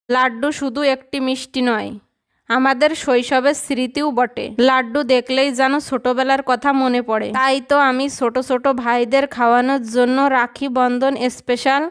লাড্ডু শুধু একটি মিষ্টি নয়, আমাদের শৈশবের স্মৃতিও বটে। লাড্ডু দেখলেই যেন ছোটবেলার কথা মনে পড়ে। তাই তো আমি ছোট ছোট ভাইদের খাওয়ানোর জন্য রাখি বন্ধন স্পেশাল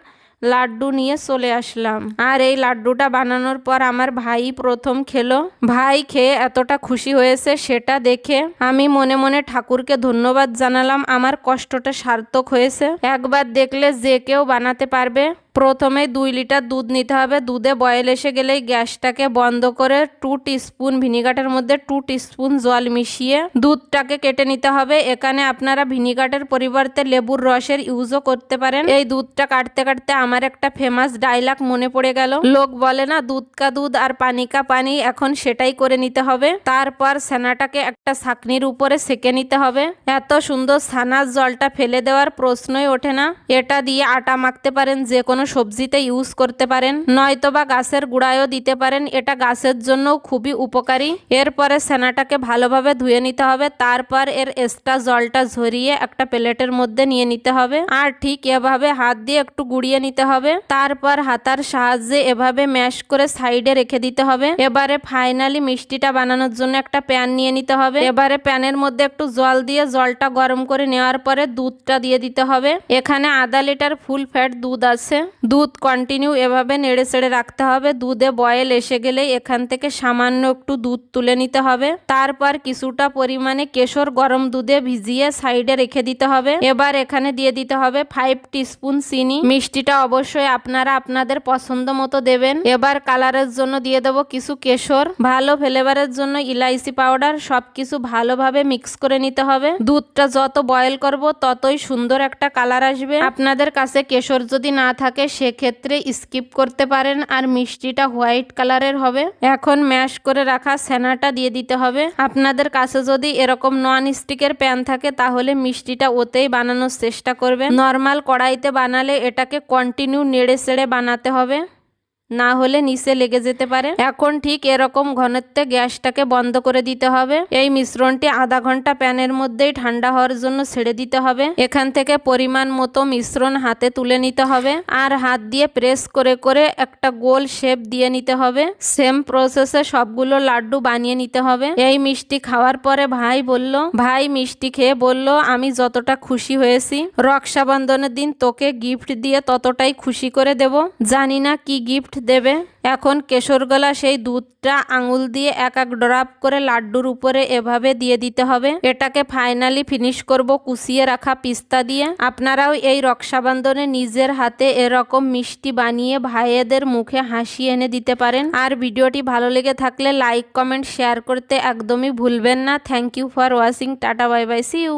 লাড্ডু নিয়ে চলে আসলাম। আর এই লাড্ডুটা বানানোর পর আমার ভাই প্রথম খেলো। ভাই খেয়ে এতটা খুশি হয়েছে, সেটা দেখে আমি মনে মনে ঠাকুরকে ধন্যবাদ জানালাম। আমার কষ্টটা সার্থক হয়েছে। একবার দেখলে যে কেউ বানাতে পারবে। প্রথমে 2 লিটার দুধ নিতে হবে। দুধে বয়েল এসে গেলেই গ্যাসটাকে বন্ধ করে 2 টিস্পুন ভিনিগারের মধ্যে 2 টিস্পুন জল মিশিয়ে দুধটাকে কেটে নিতে হবে। এখানে আপনারা ভিনিগারের পরিবর্তে লেবুর রসের ইউজও করতে পারেন। এই দুধটা কাটতে কাটতে আমার একটা ফেমাস ডায়লগ মনে পড়ে গেল। লোক বলে না, দুধ কা দুধ আর পানি কা পানি, এখন সেটাই করে নিতে হবে। তারপর ছানাটাকে একটা ছাঁকনির উপরে সেকে নিতে হবে। এত সুন্দর ছানার জলটা ফেলে দেওয়ার প্রশ্নই ওঠে না। এটা দিয়ে আটা মাখতে পারেন, যে কোনো সবজিতে ইউজ করতে পারেন, নয়তোবা গাছের গুঁড়ায়ও দিতে পারেন। এটা গাছের জন্য খুবই উপকারী। এরপরে ছানাটাকে ভালোভাবে ধুয়ে নিতে হবে। তারপর এর এক্সট্রা জলটা ঝরিয়ে একটা প্লেটের মধ্যে নিয়ে নিতে হবে। আর ঠিক এভাবে হাত দিয়ে একটু গুঁড়িয়ে নিতে হবে। তারপর হাতার সাহায্যে এভাবে ম্যাশ করে সাইডে রেখে দিতে হবে। এবারে ফাইনালি মিষ্টিটা বানানোর জন্য একটা প্যান নিয়ে নিতে হবে। এবারে প্যানের মধ্যে একটু জল দিয়ে জলটা গরম করে নেওয়ার পরে দুধটা দিয়ে দিতে হবে। এখানে আধা লিটার ফুল ফ্যাট দুধ আছে। দুধ কন্টিনিউ এভাবে নেড়ে চেড়ে রাখতে হবে। দুধে বয়েল এসে গেলে এখান থেকে সামান্য একটু দুধ তুলে নিতে হবে। তারপর কিছুটা পরিমাণে কেশর গরম দুধে ভিজিয়ে সাইডে রেখে দিতে হবে। এবার এখানে দিয়ে দিতে হবে 5 টিস্পুন চিনি। মিষ্টিটা অবশ্যই আপনারা আপনাদের পছন্দ মতো দেবেন। এবার কালারের জন্য দিয়ে দেবো কিছু কেশর, ভালো ফ্লেভারের জন্য ইলাইচি পাউডার। সবকিছু ভালোভাবে মিক্স করে নিতে হবে। দুধটা যত বয়েল করব ততই সুন্দর একটা কালার আসবে। আপনাদের কাছে কেশর যদি না থাকে সেক্ষেত্রে স্কিপ করতে পারেন, আর মিষ্টিটা হোয়াইট কালারের হবে। এখন ম্যাশ করে রাখা ছানাটা দিয়ে দিতে হবে। আপনাদের কাছে যদি এরকম নন স্টিকের প্যান থাকে তাহলে মিষ্টিটা ওতেই বানানোর চেষ্টা করবেন। নর্মাল কড়াইতে বানালে এটাকে কন্টিনিউ নেড়ে চেড়ে বানাতে হবে, না হলে নিচে লেগে যেতে পারে। এখন ঠিক এরকম ঘনত্বে গ্যাসটাকে বন্ধ করে দিতে হবে। এই মিশ্রণটি আধা ঘন্টা প্যানের মধ্যেই ঠান্ডা হওয়ার জন্য ছেড়ে দিতে হবে। এখান থেকে পরিমাণ মতো মিশ্রণ হাতে তুলে নিতে হবে আর হাত দিয়ে প্রেস করে করে একটা গোল শেপ দিয়ে নিতে হবে। সেম প্রসেসে সবগুলো লাড্ডু বানিয়ে নিতে হবে। এই মিষ্টি খাওয়ার পরে ভাই মিষ্টি খেয়ে বলল, আমি যতটা খুশি হয়েছি রক্ষাবন্ধনের দিন তোকে গিফট দিয়ে ততটাই খুশি করে দেব। জানি না কি গিফট দেবে। এখন কেশরগোলা সেই দুধটা আঙুল দিয়ে এক এক ড্রপ করে লাড্ডুর উপরে এভাবে দিয়ে দিতে হবে। এটাকে ফাইনালি ফিনিশ করব কুচিয়ে রাখা পিস্তা দিয়ে। আপনারাও এই রক্ষাবন্ধনে নিজের হাতে এরকম মিষ্টি বানিয়ে ভাইয়েদের মুখে হাসি এনে দিতে পারেন। আর ভিডিওটি ভালো লেগে থাকলে লাইক কমেন্ট শেয়ার করতে একদমই ভুলবেন না। Thank you for watching. Tata bye bye, see you.